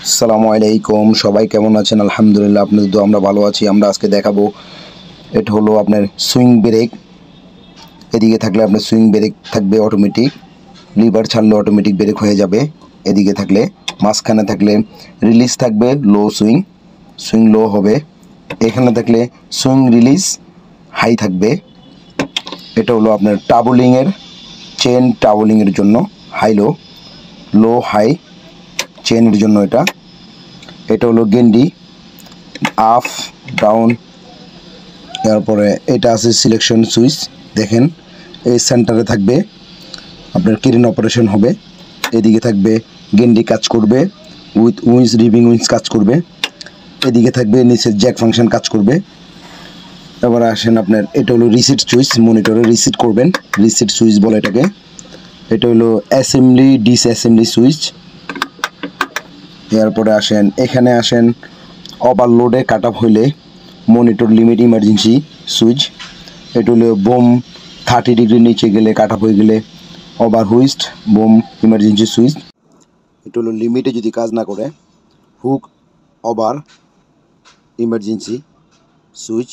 আসসালামু আলাইকুম, সবাই কেমন আছেন? আলহামদুলিল্লাহ, আপনাদের তো আমরা ভালো আছি। আমরা আজকে দেখাবো, এটা হলো আপনার সুইং ব্রেক। এদিকে থাকলে আপনার সুইং ব্রেক থাকবে অটোমেটিক, লিভার ছাড়লে অটোমেটিক ব্রেক হয়ে যাবে। এদিকে থাকলে, মাঝখানে থাকলে রিলিজ থাকবে, লো সুইং, সুইং লো হবে। এখানে থাকলে সুইং রিলিজ হাই থাকবে। এটা হলো আপনার টাবলিংয়ের, চেন টাবলিংয়ের জন্য হাই লো, লো হাই চেনের জন্য এটা। এটা হলো গেন্ডি, আপ ডাউন। তারপরে এটা আছে সিলেকশন সুইচ, দেখেন এই সেন্টারে থাকবে আপনার ক্রেন অপারেশন হবে। এদিকে থাকবে গেন্ডি কাজ করবে, উইথ উইন্স রিভিং উইন্স কাজ করবে। এদিকে থাকবে নিচের জ্যাক ফাংশন কাজ করবে। এবার আসেন আপনার, এটা হলো রিসিট সুইচ, মনিটরে রিসিট করবেন, রিসিট সুইচ বলে এটাকে। এটা হলো অ্যাসেম্বলি ডিস অ্যাসেম্বলি সুইচ। এরপরে আসেন, এখানে আসেন ওভারলোডে কাট অফ হইলে মনিটর লিমিট ইমার্জেন্সি সুইচ। এটা হলো বোম 30 ডিগ্রি নিচে গেলে কাট অফ হয়ে গেলে ওভার হুইস্ট বোম ইমার্জেন্সি সুইচ। এটা হলো লিমিটে যদি কাজ না করে হুক ওভার ইমার্জেন্সি সুইচ।